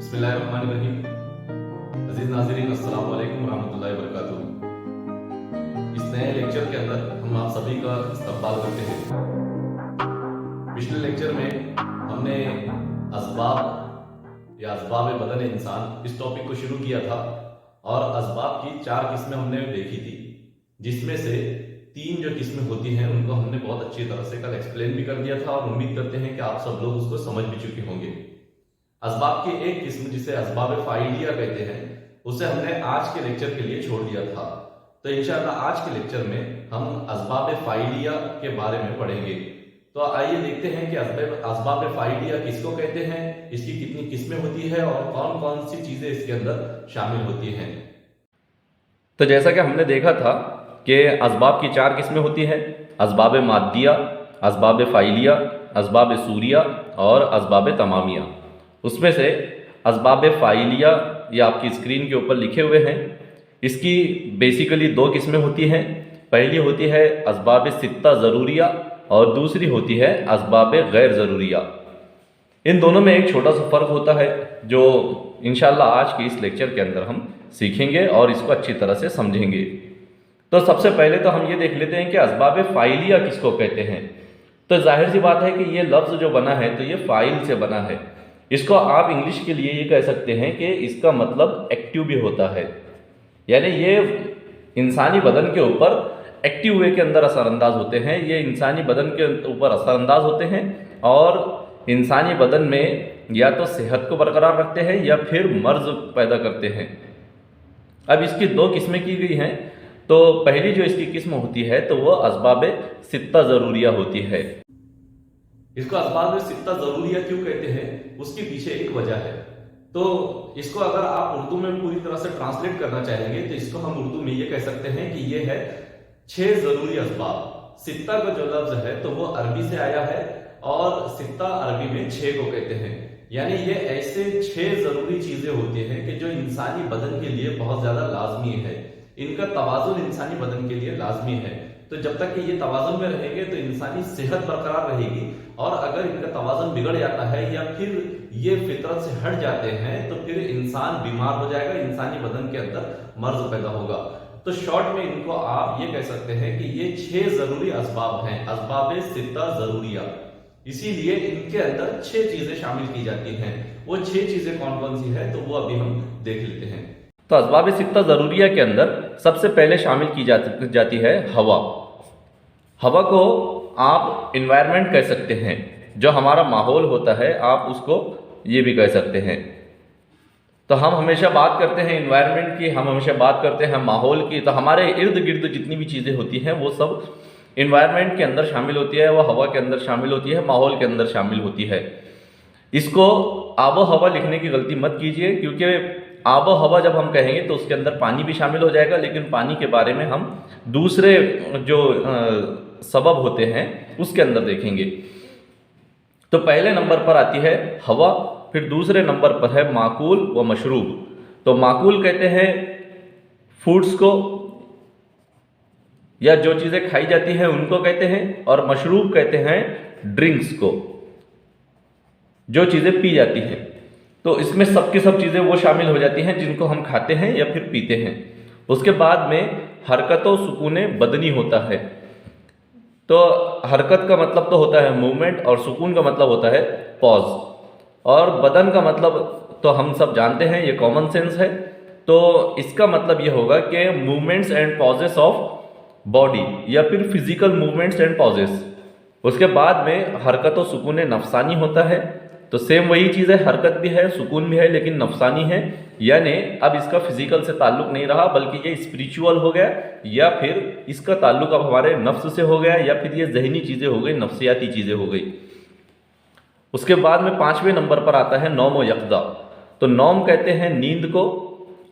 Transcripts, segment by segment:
बिस्मिल्लाहिर्रहमानिर्रहीम। अजीज नाज़रीन, अस्सलाम वालेकुम रहमतुल्लाहि व बरकातुहू। इस नए लेक्चर के अंदर हम आप सभी का इस्तकबाल करते हैं। पिछले लेक्चर में हमने असबाब या असबाब बदन इंसान इस टॉपिक को शुरू किया था और असबाब की 4 किस्में हमने देखी थी, जिसमें से 3 जो किस्में होती हैं उनको हमने बहुत अच्छी तरह से कल एक्सप्लेन भी कर दिया था और उम्मीद करते हैं कि आप सब लोग उसको समझ भी चुके होंगे। असबाब की एक किस्म जिसे असबाब फाइलिया कहते हैं उसे हमने आज के लेक्चर के लिए छोड़ दिया था। तो इंशाअल्लाह आज के लेक्चर में हम असबाब फाइलिया के बारे में पढ़ेंगे। तो आइए देखते हैं कि असबाब फाइलिया किसको कहते हैं, इसकी कितनी किस्में होती है और कौन कौन सी चीजें इसके अंदर शामिल होती हैं। तो जैसा कि हमने देखा था कि असबाब की 4 किस्में होती हैं: असबाब मादिया, असबाब फाइलिया, असबाब सूरिया और असबाब तमामिया। उसमें से असबाब फाइलिया ये आपकी स्क्रीन के ऊपर लिखे हुए हैं। इसकी बेसिकली 2 किस्में होती हैं। पहली होती है असबाब सित्ता ज़रूरिया और दूसरी होती है असबाब गैर ज़रूरिया। इन दोनों में एक छोटा सा फ़र्क होता है जो इंशाअल्लाह आज के इस लेक्चर के अंदर हम सीखेंगे और इसको अच्छी तरह से समझेंगे। तो सबसे पहले तो हम ये देख लेते हैं कि असबाब फाइलिया किसको कहते हैं। तो जाहिर सी बात है कि ये लफ्ज़ जो बना है तो ये फ़ाइल से बना है। इसको आप इंग्लिश के लिए ये कह सकते हैं कि इसका मतलब एक्टिव भी होता है, यानी ये इंसानी बदन के ऊपर एक्टिव वे के अंदर असरअंदाज होते हैं। ये इंसानी बदन के ऊपर असरअंदाज होते हैं और इंसानी बदन में या तो सेहत को बरकरार रखते हैं या फिर मर्ज पैदा करते हैं। अब इसकी 2 किस्में की गई हैं। तो पहली जो इसकी किस्म होती है तो वो असबाब सित्ता ज़रूरिया होती है। इसको असबाब सित्ता ज़रूरिया क्यों कहते हैं, उसके पीछे एक वजह है। तो इसको अगर आप उर्दू में पूरी तरह से ट्रांसलेट करना चाहेंगे तो इसको हम उर्दू में ये कह सकते हैं कि ये है 6 ज़रूरी असबाब। सित्ता का जो लफ्ज़ है तो वो अरबी से आया है और सित्ता अरबी में 6 को कहते हैं। यानी ये ऐसे 6 ज़रूरी चीज़ें होती हैं कि जो इंसानी बदन के लिए बहुत ज़्यादा लाजमी है। इनका तवाज़ुन इंसानी बदन के लिए लाजमी है। तो जब तक कि ये तवाज़ुन में रहेंगे तो इंसानी सेहत बरकरार रहेगी, और अगर इनका तवाज़ुन बिगड़ जाता है या फिर ये फितरत से हट जाते हैं तो फिर इंसान बीमार हो जाएगा, इंसानी बदन के अंदर मर्ज पैदा होगा। तो शॉर्ट में इनको आप ये कह सकते हैं कि ये 6 ज़रूरी असबाब हैं, असबाब सित्ता ज़रूरिया। इसीलिए इनके अंदर 6 चीज़ें शामिल की जाती हैं। वो 6 चीज़ें कौन कौन सी है तो वो अभी हम देख लेते हैं। तो असबाब सित्ता ज़रूरिया के अंदर सबसे पहले शामिल की जाती है हवा। हवा को आप इन्वायरमेंट कह सकते हैं, जो हमारा माहौल होता है आप उसको ये भी कह सकते हैं। तो हम हमेशा बात करते हैं इन्वायरमेंट की, हम हमेशा बात करते हैं माहौल की। तो हमारे इर्द गिर्द जितनी भी चीज़ें होती हैं वो सब इन्वायरमेंट के अंदर शामिल होती है, वो हवा के अंदर शामिल होती है, माहौल के अंदर शामिल होती है। इसको आबो हवा लिखने की गलती मत कीजिए, क्योंकि आबो हवा जब हम कहेंगे तो उसके अंदर पानी भी शामिल हो जाएगा, लेकिन पानी के बारे में हम दूसरे जो सबब होते हैं उसके अंदर देखेंगे। तो पहले नंबर पर आती है हवा, फिर दूसरे नंबर पर है माकूल व मशरूब। तो माकूल कहते हैं फूड्स को, या जो चीज़ें खाई जाती हैं उनको कहते हैं, और मशरूब कहते हैं ड्रिंक्स को, जो चीज़ें पी जाती हैं। तो इसमें सब की सब चीज़ें वो शामिल हो जाती हैं जिनको हम खाते हैं या फिर पीते हैं। उसके बाद में हरकत व सुकून बदनी होता है। तो हरकत का मतलब तो होता है मूवमेंट और सुकून का मतलब होता है पॉज, और बदन का मतलब तो हम सब जानते हैं, ये कॉमन सेंस है। तो इसका मतलब ये होगा कि movements and poses of body, या फिर फिजिकल मूवमेंट्स एंड पॉजेस। उसके बाद में हरकत व सुकून नफसानी होता है। तो सेम वही चीज़ है, हरकत भी है, सुकून भी है, लेकिन नफसानी है। यानी अब इसका फिजिकल से ताल्लुक़ नहीं रहा, बल्कि ये स्पिरिचुअल हो गया, या फिर इसका ताल्लुक़ अब हमारे नफ्स से हो गया, या फिर ये जहनी चीज़ें हो गई, नफ्सियाती चीज़ें हो गई। उसके बाद में 5वें नंबर पर आता है नौम व यक़ज़ा। तो नौम कहते हैं नींद को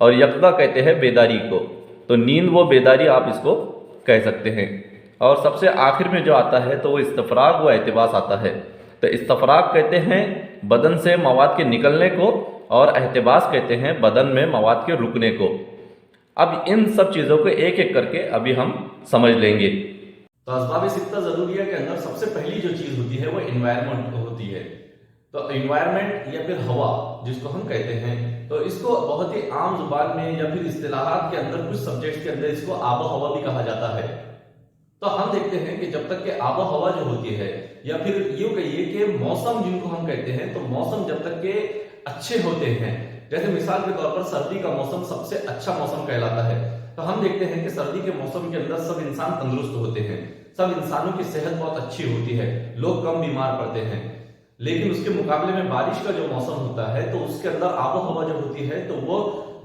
और यक़ज़ा कहते हैं बेदारी को। तो नींद व बेदारी आप इसको कह सकते हैं। और सबसे आखिर में जो आता है तो वो इस्तफ़राग व एहतिबास आता है। तो इस्तफ़राग कहते हैं बदन से मवाद के निकलने को, और एहतिबास कहते हैं बदन में मवाद के रुकने को। अब इन सब चीज़ों को एक एक करके अभी हम समझ लेंगे। तो असबाब सित्ता ज़रूरिया के अंदर सबसे पहली जो चीज़ होती है वो एनवायरनमेंट होती है। तो एनवायरनमेंट या फिर हवा जिसको हम कहते हैं, तो इसको बहुत ही आम जुबान में या फिर इस्तिलाहात के अंदर कुछ सब्जेक्ट्स के अंदर इसको आबो हवा भी कहा जाता है। तो हम देखते हैं कि जब तक कि आबो हवा जो होती है या फिर यूं कहिए कि मौसम जिनको हम कहते हैं, तो मौसम जब तक के अच्छे होते हैं, जैसे मिसाल के तौर पर सर्दी का मौसम सबसे अच्छा मौसम कहलाता है, तो हम देखते हैं कि सर्दी के मौसम के अंदर सब इंसान तंदुरुस्त होते हैं, सब इंसानों की सेहत बहुत अच्छी होती है, लोग कम बीमार पड़ते हैं। लेकिन उसके मुकाबले में बारिश का जो मौसम होता है तो उसके अंदर आबो हवा जो होती है तो वो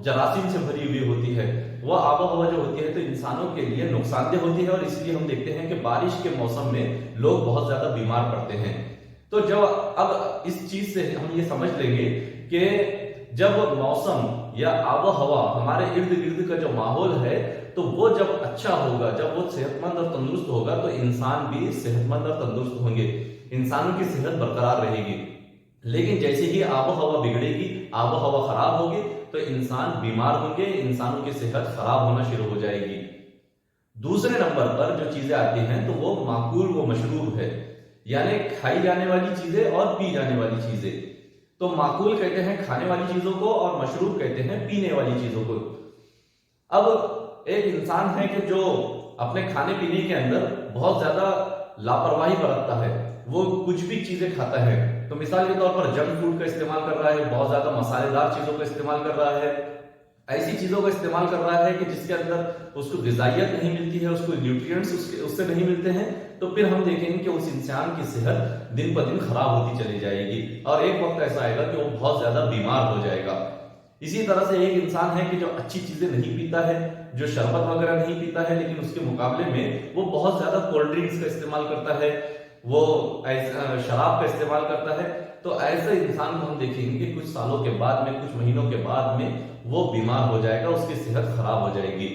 जरासीम से भरी हुई होती है, वो आबो हवा जो होती है तो इंसानों के लिए नुकसानदेह होती है, और इसलिए हम देखते हैं कि बारिश के मौसम में लोग बहुत ज्यादा बीमार पड़ते हैं। तो जब अब इस चीज से हम ये समझ लेंगे कि जब मौसम या आबो हवा हमारे इर्द गिर्द का जो माहौल है तो वो जब अच्छा होगा, जब वो सेहतमंद और तंदुरुस्त होगा तो इंसान भी सेहतमंद और तंदुरुस्त होंगे, इंसानों की सेहत बरकरार रहेगी। लेकिन जैसे ही आबो हवा बिगड़ेगी, आबो हवा खराब होगी तो इंसान बीमार होंगे, इंसानों की सेहत खराब होना शुरू हो जाएगी। दूसरे नंबर पर जो चीजें आती हैं तो वो माकूल व मशरूब है, यानी खाई जाने वाली चीजें और पी जाने वाली चीजें। तो माकूल कहते हैं खाने वाली चीजों को और मशरूब कहते हैं पीने वाली चीजों को। अब एक इंसान है कि जो अपने खाने पीने के अंदर बहुत ज्यादा लापरवाही बरतता है, वो कुछ भी चीजें खाता है, तो मिसाल के तौर पर जंक फूड का इस्तेमाल कर रहा है, बहुत ज्यादा मसालेदार चीजों का इस्तेमाल कर रहा है, ऐसी चीजों का इस्तेमाल कर रहा है कि जिसके अंदर उसको ग़िज़ाइयत नहीं मिलती है, उसको न्यूट्रिएंट्स उससे नहीं मिलते हैं, तो फिर हम देखेंगे कि उस इंसान की सेहत दिन ब दिन खराब होती चली जाएगी और एक वक्त ऐसा आएगा कि वो बहुत ज्यादा बीमार हो जाएगा। इसी तरह से एक इंसान है कि जो अच्छी चीजें नहीं पीता है, जो शरबत वगैरह नहीं पीता है, लेकिन उसके मुकाबले में वो बहुत ज्यादा कोल्ड ड्रिंक्स का इस्तेमाल करता है, वो शराब का इस्तेमाल करता है, तो ऐसे इंसान को हम देखेंगे कि कुछ सालों के बाद में, कुछ महीनों के बाद में वो बीमार हो जाएगा, उसकी सेहत खराब हो जाएगी।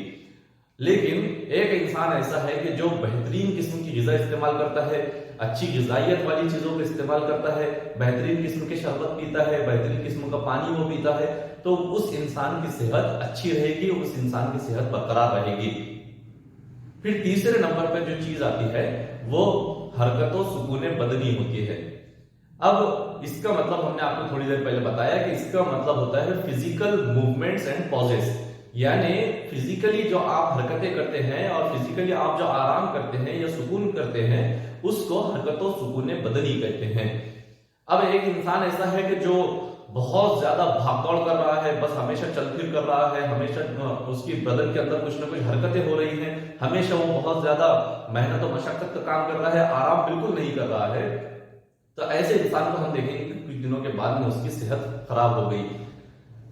लेकिन एक इंसान ऐसा है कि जो बेहतरीन किस्म की ग़िज़ा इस्तेमाल करता है, अच्छी ग़िज़ाइयत वाली चीजों का इस्तेमाल करता है, बेहतरीन किस्म के शरबत पीता है, बेहतरीन किस्म का पानी वो पीता है, तो उस इंसान की सेहत अच्छी रहेगी, उस इंसान की सेहत बरकरार रहेगी। फिर तीसरे नंबर पर जो चीज आती है वो हरकतों सुकून बदनी होती है। अब इसका मतलब हमने आपको थोड़ी देर पहले बताया कि इसका मतलब होता है फिजिकल मूवमेंट्स एंड पॉजेस, यानी फिजिकली जो आप हरकतें करते हैं और फिजिकली आप जो आराम करते हैं या सुकून करते हैं उसको हरकतों सुकून बदनी कहते हैं। अब एक इंसान ऐसा है कि जो बहुत ज्यादा भागदौड़ कर रहा है, बस हमेशा चल फिर कर रहा है, हमेशा उसकी बदन के अंदर कुछ ना कुछ हरकतें हो रही हैं, हमेशा वो बहुत ज्यादा मेहनत और मशक्कत का काम कर रहा है, आराम बिल्कुल नहीं कर रहा है, तो ऐसे इंसान को हम देखेंगे कि कुछ दिनों के बाद में उसकी सेहत खराब हो गई।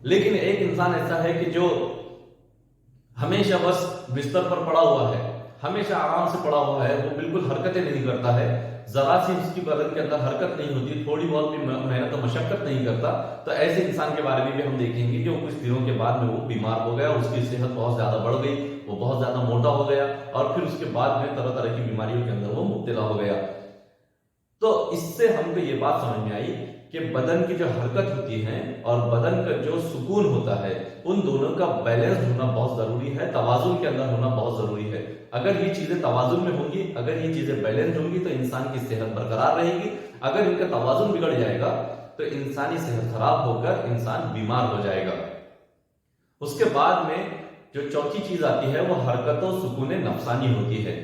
लेकिन एक इंसान ऐसा है कि जो हमेशा बस बिस्तर पर पड़ा हुआ है, हमेशा आराम से पड़ा हुआ है, वो बिल्कुल हरकतें नहीं करता है, जरा सी उसकी बदन के अंदर हरकत नहीं होती, थोड़ी बहुत भी मेहनत और मशक्कत नहीं करता, तो ऐसे इंसान के बारे में भी हम देखेंगे कि वो कुछ दिनों के बाद में वो बीमार हो गया, उसकी सेहत बहुत ज्यादा बढ़ गई, वो बहुत ज्यादा मोटा हो गया और फिर उसके बाद में तरह तरह की बीमारियों के अंदर वो मुब्तला हो गया। तो इससे हमको ये बात समझ में आई कि बदन की जो हरकत होती है और बदन का जो सुकून होता है, उन दोनों का बैलेंस होना बहुत जरूरी है, तवाजुन के अंदर होना बहुत जरूरी है। अगर ये चीजें तवाजुन में होंगी, अगर ये चीजें बैलेंस होंगी तो इंसान की सेहत बरकरार रहेगी। अगर इनका तवाजुन बिगड़ जाएगा तो इंसानी सेहत खराब होकर इंसान बीमार हो जाएगा। उसके बाद में जो चौथी चीज आती है वो हरकतों सुकून नफसानी होती है।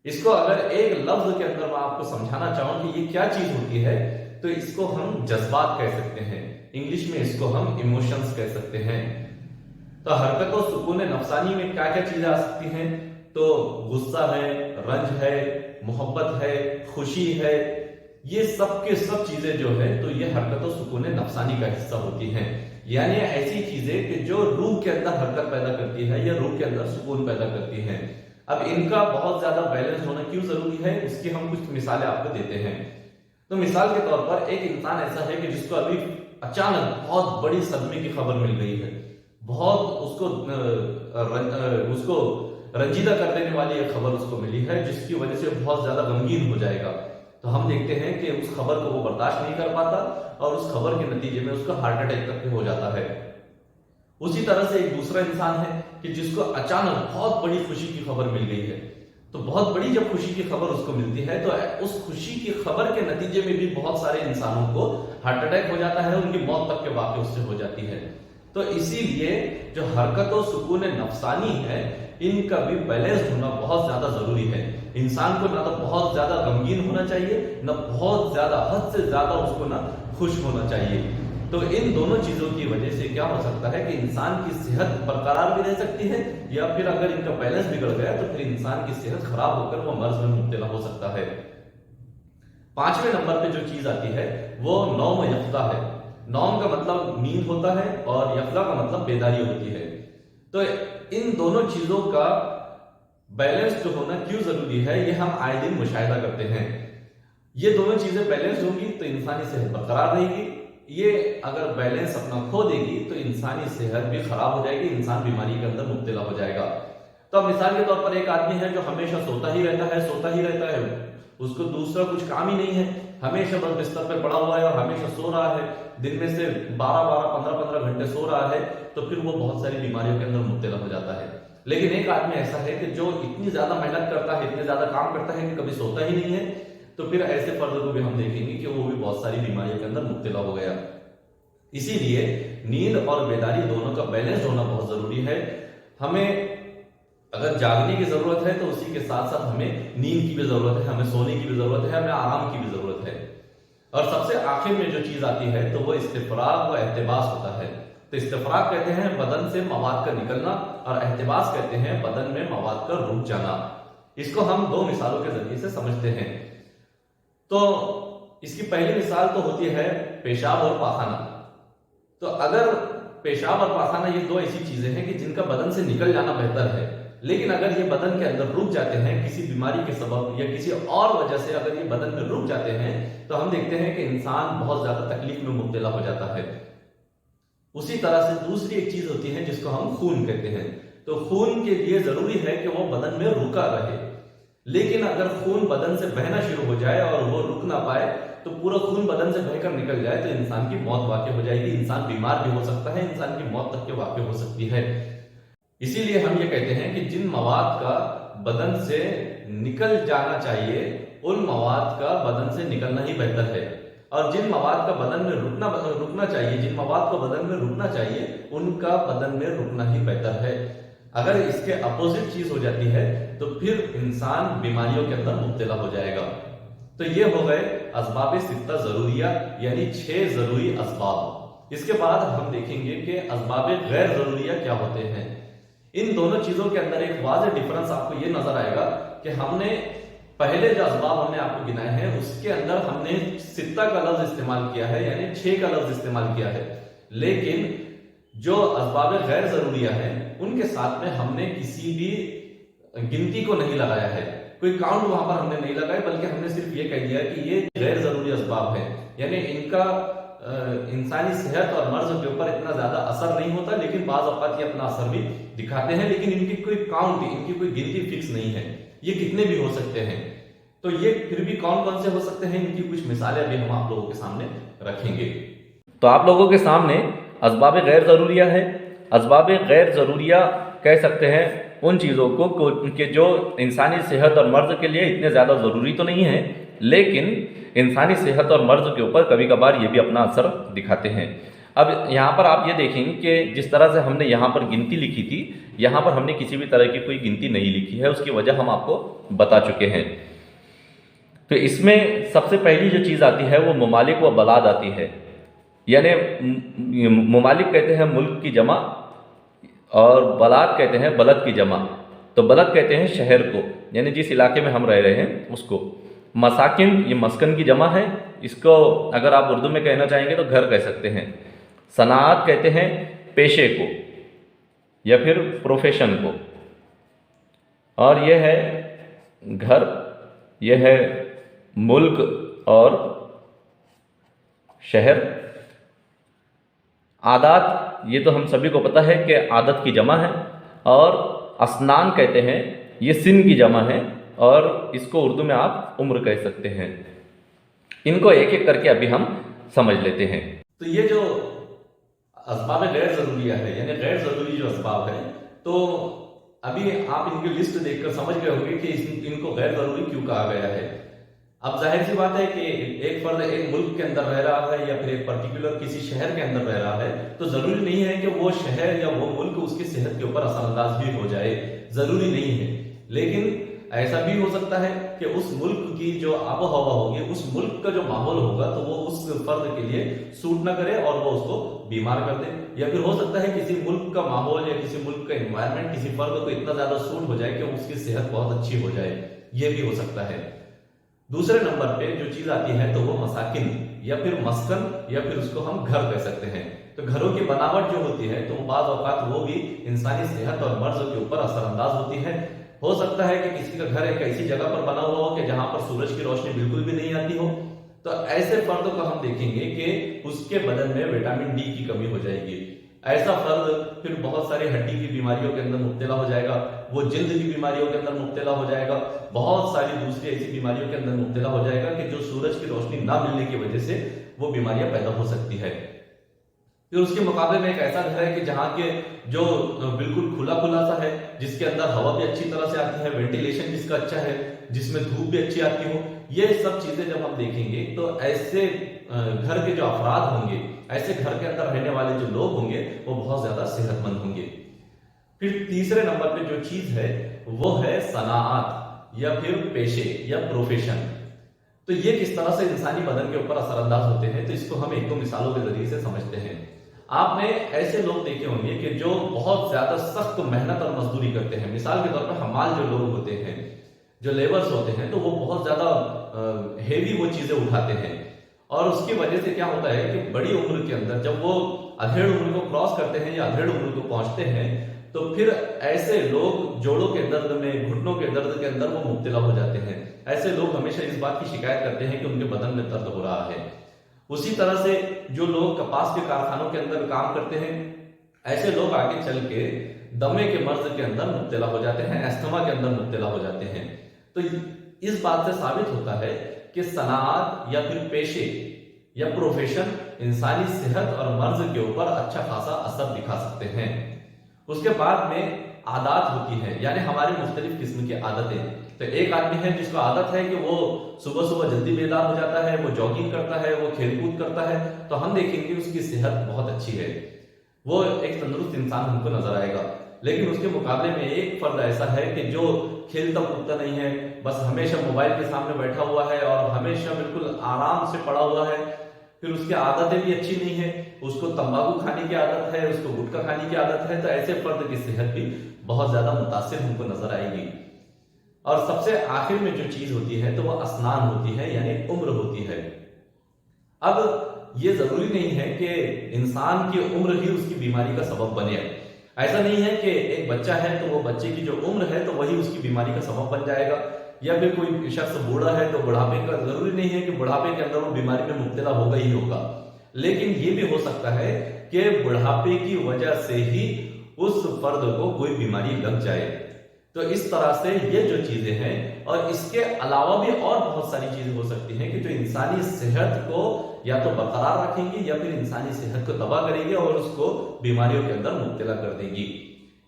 इसको अगर एक लफ्ज के अंदर मैं आपको समझाना चाहूं कि ये क्या चीज होती है तो इसको हम जज्बात कह सकते हैं, इंग्लिश में इसको हम इमोशंस कह सकते हैं। तो हरकतों सुकून नफसानी में क्या क्या चीजें आ सकती हैं, तो गुस्सा है, रंज है, मोहब्बत है, खुशी है, ये सब के सब चीजें जो है तो ये हरकतों सुकून नफसानी का हिस्सा होती हैं। यानी ऐसी चीजें कि जो रूह के अंदर हरकत पैदा करती है या रूह के अंदर सुकून पैदा करती है। अब इनका बहुत ज्यादा बैलेंस होना क्यों जरूरी है, उसकी हम कुछ मिसालें आपको देते हैं। तो मिसाल के तौर पर एक इंसान ऐसा है कि जिसको अभी अचानक बहुत बड़ी सदमे की खबर मिल गई है, बहुत उसको रंजीदा कर देने वाली एक खबर उसको मिली है, जिसकी वजह से बहुत ज्यादा गमगीन हो जाएगा। तो हम देखते हैं कि उस खबर को वो बर्दाश्त नहीं कर पाता और उस खबर के नतीजे में उसका हार्ट अटैक तक हो जाता है। उसी तरह से एक दूसरा इंसान है कि जिसको अचानक बहुत बड़ी खुशी की खबर मिल गई है, तो बहुत बड़ी जब खुशी की खबर उसको मिलती है तो उस खुशी की खबर के नतीजे में भी बहुत सारे इंसानों को हार्ट अटैक हो जाता है, उनकी मौत तक के वाक़े उससे हो जाती है। तो इसीलिए जो हरकत और सुकून नफसानी है, इनका भी बैलेंस होना बहुत ज्यादा जरूरी है। इंसान को ना तो बहुत ज्यादा गमगीन होना चाहिए, ना बहुत ज्यादा, हद से ज्यादा उसको ना खुश होना चाहिए। तो इन दोनों चीजों की वजह से क्या हो सकता है कि इंसान की सेहत बरकरार भी रह सकती है, या फिर अगर इनका बैलेंस बिगड़ गया तो फिर इंसान की सेहत खराब होकर वो मर्ज में मुब्तला हो सकता है। 5वें नंबर पे जो चीज आती है वो नौम यफ्ता है। नौम का मतलब नींद होता है और यफ्ता का मतलब बेदारी होती है। तो इन दोनों चीजों का बैलेंस जो होना क्यों जरूरी है, ये हम आए दिन मुशाहिदा करते हैं। ये दोनों चीजें बैलेंस होंगी तो इंसानी सेहत बरकरार रहेगी। ये अगर बैलेंस अपना खो देगी तो इंसानी सेहत भी खराब हो जाएगी, इंसान बीमारी के अंदर मुब्तला हो जाएगा। तो अब मिसाल के तौर पर एक आदमी है जो हमेशा सोता ही रहता है, उसको दूसरा कुछ काम ही नहीं है, हमेशा बस बिस्तर पे पड़ा हुआ है और हमेशा सो रहा है, दिन में से 12-12, 15-15 घंटे सो रहा है, तो फिर वो बहुत सारी बीमारियों के अंदर मुब्तला हो जाता है। लेकिन एक आदमी ऐसा है कि जो इतनी ज्यादा मेहनत करता है, इतने ज्यादा काम करता है कि कभी सोता ही नहीं है, तो फिर ऐसे फर्द को भी हम देखेंगे कि वो भी बहुत सारी बीमारियों के अंदर मुब्तला हो गया। इसीलिए नींद और बेदारी दोनों का बैलेंस होना बहुत जरूरी है। हमें अगर जागने की जरूरत है तो उसी के साथ साथ हमें नींद की भी जरूरत है, हमें सोने की भी जरूरत है, हमें आराम की भी जरूरत है। और सबसे आखिर में जो चीज आती है तो वो इस्तिफराग व एहतिबास होता है। तो इस्तिफराग कहते हैं बदन से मवाद का निकलना, और एहतिबास कहते हैं बदन में मवाद का रुक जाना। इसको हम दो मिसालों के जरिए से समझते हैं। तो इसकी पहली मिसाल तो होती है पेशाब और पाखाना। तो अगर पेशाब और पाखाना ये दो ऐसी चीजें हैं कि जिनका बदन से निकल जाना बेहतर है, लेकिन अगर ये बदन के अंदर रुक जाते हैं किसी बीमारी के सबब या किसी और वजह से, अगर ये बदन में रुक जाते हैं तो हम देखते हैं कि इंसान बहुत ज्यादा तकलीफ में मुब्तला हो जाता है। उसी तरह से दूसरी एक चीज होती है जिसको हम खून कहते हैं। तो खून के लिए जरूरी है कि वो बदन में रुका रहे, लेकिन अगर खून बदन से बहना शुरू हो जाए और वो रुक ना पाए तो पूरा खून बदन से बहकर निकल जाए तो इंसान की मौत वाक़ई हो जाएगी, इंसान बीमार भी हो सकता है, इंसान की मौत तक के वाक़ई हो सकती है। इसीलिए हम ये कहते हैं कि जिन मवाद का बदन से निकल जाना चाहिए उन मवाद का बदन से निकलना ही बेहतर है, और जिन मवाद का बदन में रुकना चाहिए, जिन मवाद को बदन में रुकना चाहिए उनका बदन में रुकना ही बेहतर है। अगर इसके अपोजिट चीज हो जाती है तो फिर इंसान बीमारियों के अंदर मुब्तला हो जाएगा। तो ये हो गए असबाब सित्ता जरूरिया, यानी 6 जरूरी असबाब। इसके बाद हम देखेंगे कि असबाब गैर जरूरिया क्या होते हैं। इन दोनों चीजों के अंदर एक वाज़ेह डिफरेंस आपको ये नजर आएगा कि हमने पहले जो असबाब हमने आपको गिनाए हैं उसके अंदर हमने सित्ता का लफ्ज इस्तेमाल किया है, यानी 6 का लफ्ज इस्तेमाल किया है, लेकिन जो असबाब गैर जरूरिया है उनके साथ में हमने किसी भी गिनती को नहीं लगाया है, कोई काउंट वहां पर हमने नहीं लगाया, बल्कि हमने सिर्फ ये कह दिया कि ये गैर जरूरी असबाब है, यानी इनका इंसानी सेहत और मर्ज के ऊपर इतना ज्यादा असर नहीं होता, लेकिन बाज औक़ात ये अपना असर भी दिखाते हैं, लेकिन इनकी कोई काउंट, इनकी कोई गिनती फिक्स नहीं है, ये कितने भी हो सकते हैं। तो ये फिर भी कौन कौन से हो सकते हैं, इनकी कुछ मिसालें भी हम आप लोगों के सामने रखेंगे। तो आप लोगों के सामने असबाब गैर ज़रूरिया है। असबाब गैर ज़रूरिया कह सकते हैं उन चीज़ों को कि जो इंसानी सेहत और मर्ज के लिए इतने ज़्यादा ज़रूरी तो नहीं है, लेकिन इंसानी सेहत और मर्ज के ऊपर कभी कभार ये भी अपना असर दिखाते हैं। अब यहाँ पर आप ये देखेंगे कि जिस तरह से हमने यहाँ पर गिनती लिखी थी, यहाँ पर हमने किसी भी तरह की कोई गिनती नहीं लिखी है, उसकी वजह हम आपको बता चुके हैं। तो इसमें सबसे पहली जो चीज़ आती है वो ममालिक व बलाद आती है, यानी ममालिक कहते हैं मुल्क की जमा और बलाद कहते हैं बलद की जमा। तो बलद कहते हैं शहर को, यानी जिस इलाके में हम रह रहे हैं उसको। मसाकिन ये मस्कन की जमा है, इसको अगर आप उर्दू में कहना चाहेंगे तो घर कह सकते हैं। सनाअत कहते हैं पेशे को या फिर प्रोफेशन को, और यह है घर, यह है मुल्क और शहर। आदात ये तो हम सभी को पता है कि आदत की जमा है, और असनान कहते हैं ये सिन की जमा है, और इसको उर्दू में आप उम्र कह सकते हैं। इनको एक एक करके अभी हम समझ लेते हैं। तो ये जो असबाब गैर जरूरिया है, यानी गैर जरूरी जो असबाब है, तो अभी आप इनकी लिस्ट देखकर समझ गए होंगे कि इनको गैर जरूरी क्यों कहा गया है। अब जाहिर सी बात है कि एक फर्द एक मुल्क के अंदर रह रहा है या फिर एक पर्टिकुलर किसी शहर के अंदर रह रहा है, तो जरूरी नहीं है कि वो शहर या वो मुल्क उसकी सेहत के ऊपर असरअंदाज भी हो जाए, जरूरी नहीं है। लेकिन ऐसा भी हो सकता है कि उस मुल्क की जो आबो हवा होगी, उस मुल्क का जो माहौल होगा, तो वो उस फर्द के लिए सूट ना करे और वो उसको बीमार कर दे। या फिर हो सकता है किसी मुल्क का माहौल या किसी मुल्क का एनवायरनमेंट किसी फर्द को इतना ज्यादा सूट हो जाए कि उसकी सेहत बहुत अच्छी हो जाए, ये भी हो सकता है। दूसरे नंबर पे जो चीज आती है तो वो मसाकिन या फिर मस्कन या फिर उसको हम घर कह सकते हैं। तो घरों की बनावट जो होती है तो बाज़ औक़ात वो भी इंसानी सेहत और मर्ज के ऊपर असरअंदाज होती है। हो सकता है कि किसी का घर एक ऐसी जगह पर बना हुआ हो कि जहां पर सूरज की रोशनी बिल्कुल भी नहीं आती हो, तो ऐसे फर्द को हम देखेंगे कि उसके बदन में विटामिन डी की कमी हो जाएगी। ऐसा फर्द फिर बहुत सारी हड्डी की बीमारियों के अंदर मुब्तला हो जाएगा, वो जिल्द की बीमारियों के अंदर मुब्तला हो जाएगा, बहुत सारी दूसरी ऐसी बीमारियों के अंदर मुब्तला हो जाएगा कि जो सूरज की रोशनी ना मिलने की वजह से वो बीमारियां पैदा हो सकती है। फिर उसके मुकाबले में एक ऐसा घर है कि जहाँ के जो बिल्कुल खुला खुला सा है, जिसके अंदर हवा भी अच्छी तरह से आती है, वेंटिलेशन जिसका अच्छा है, जिसमें धूप भी अच्छी आती हो, ये सब चीजें जब हम देखेंगे तो ऐसे घर के जो अफराद होंगे, ऐसे घर के अंदर रहने वाले जो लोग होंगे वो बहुत ज्यादा सेहतमंद होंगे। फिर तीसरे नंबर पे जो चीज है वो है सनाअत या फिर पेशे या प्रोफेशन। तो ये किस तरह से इंसानी बदन के ऊपर असरअंदाज होते हैं, तो इसको हम एक दो मिसालों के जरिए से समझते हैं। आपने ऐसे लोग देखे होंगे कि जो बहुत ज्यादा सख्त मेहनत और मजदूरी करते हैं। मिसाल के तौर पर हमाल जो लोग होते हैं, जो लेबर्स होते हैं, तो वो बहुत ज्यादा हेवी वो चीजें उठाते हैं और उसकी वजह से क्या होता है कि बड़ी उम्र के अंदर जब वो अधेड़ उम्र को क्रॉस करते हैं या अधेड़ उम्र को पहुंचते हैं, तो फिर ऐसे लोग जोड़ों के दर्द में, घुटनों के दर्द के अंदर वो मुब्तला हो जाते हैं। ऐसे लोग हमेशा इस बात की शिकायत करते हैं कि उनके बदन में दर्द हो रहा है। उसी तरह से जो लोग कपास के कारखानों के अंदर काम करते हैं, ऐसे लोग आगे चल के दमे के मर्ज के अंदर मुब्तला हो जाते हैं, एस्थमा के अंदर मुब्तला हो जाते हैं। तो इस बात से साबित होता है कि सनाअत या फिर पेशे या प्रोफेशन इंसानी सेहत और मर्ज के ऊपर अच्छा खासा असर दिखा सकते हैं। उसके बाद में आदत होती है, यानी हमारी मुख्तलिफ किस्म की आदतें। तो एक आदमी है जिसको आदत है कि वो सुबह सुबह जल्दी बेदार हो जाता है, वो जॉगिंग करता है, वो खेलकूद करता है, तो हम देखेंगे उसकी सेहत बहुत अच्छी है, वो एक तंदुरुस्त इंसान हमको नजर आएगा। लेकिन उसके मुकाबले में एक फर्द ऐसा है कि जो खेलता कूदता नहीं है, बस हमेशा मोबाइल के सामने बैठा हुआ है और हमेशा बिल्कुल आराम से पड़ा हुआ है। फिर उसकी आदतें भी अच्छी नहीं है, उसको तंबाकू खाने की आदत है, उसको गुटखा खाने की आदत है, तो ऐसे फर्द की सेहत भी बहुत ज्यादा मुतासिर हमको नजर आएगी। और सबसे आखिर में जो चीज होती है तो वह अस्नान होती है, यानी उम्र होती है। अब ये जरूरी नहीं है कि इंसान की उम्र ही उसकी बीमारी का सबब बने। ऐसा नहीं है कि एक बच्चा है तो वो बच्चे की जो उम्र है तो वही उसकी बीमारी का सबब बन जाएगा, या फिर कोई शख्स बूढ़ा है तो बुढ़ापे का जरूरी नहीं है कि बुढ़ापे के अंदर वो बीमारी में मुब्तला होगा ही होगा। लेकिन ये भी हो सकता है कि बुढ़ापे की वजह से ही उस फर्द को कोई बीमारी लग जाए। तो इस तरह से ये जो चीजें हैं, और इसके अलावा भी और बहुत सारी चीजें हो सकती हैं कि जो इंसानी सेहत को या तो बरकरार रखेंगी या फिर इंसानी सेहत को तबाह करेंगी और उसको बीमारियों के अंदर मुब्तला कर देंगी।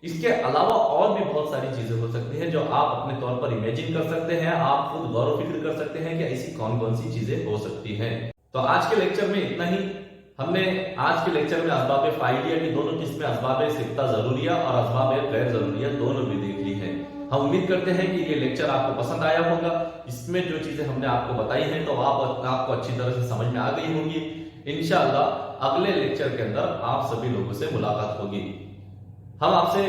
इसके अलावा और भी बहुत सारी चीजें हो सकती हैं जो आप अपने तौर पर इमेजिन कर सकते हैं, आप खुद गौर फिक्र कर सकते हैं कि ऐसी कौन कौन सी चीजें हो सकती हैं। तो आज के लेक्चर में इतना ही। हमने आज के लेक्चर में असबाब फाइलिया की दोनों किस्में, असबाब सिक्ता जरूरिया और असबाब गैर जरूरिया, दोनों भी देख ली है। हम उम्मीद करते हैं कि ये लेक्चर आपको पसंद आया होगा। इसमें जो चीजें हमने आपको बताई हैं तो आपको अच्छी तरह से समझ में आ गई होंगी। इंशाअल्लाह अगले लेक्चर के अंदर आप सभी लोगों से मुलाकात होगी। हम आपसे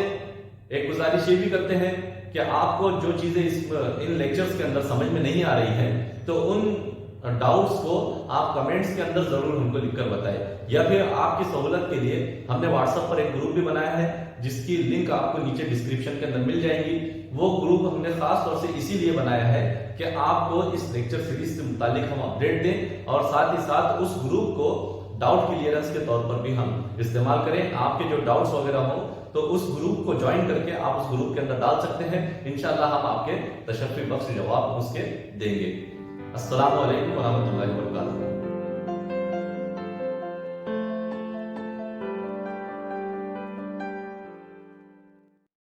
एक गुजारिश ये भी करते हैं कि आपको जो चीजें इन लेक्चर्स के अंदर समझ में नहीं आ रही हैं तो उन डाउट्स को आप कमेंट्स के अंदर जरूर हमको लिखकर बताएं, या फिर आपकी सहूलत के लिए हमने व्हाट्सएप पर एक ग्रुप भी बनाया है जिसकी लिंक आपको नीचे डिस्क्रिप्शन के अंदर मिल जाएगी। वो ग्रुप हमने खास तौर से इसीलिए बनाया है कि आपको इस लेक्चर सीरीज से मुतालिक हम अपडेट दें और साथ ही साथ उस ग्रुप को डाउट क्लियरेंस के तौर पर भी हम इस्तेमाल करें। आपके जो डाउट्स वगैरह हो तो उस ग्रुप को ज्वाइन करके आप उस ग्रुप के अंदर डाल सकते हैं। इंशाअल्लाह हम आपके तशफ़ी बख्श जवाब उसके देंगे। अस्सलामु अलैकुम व रहमतुल्लाहि व बरकातुहू।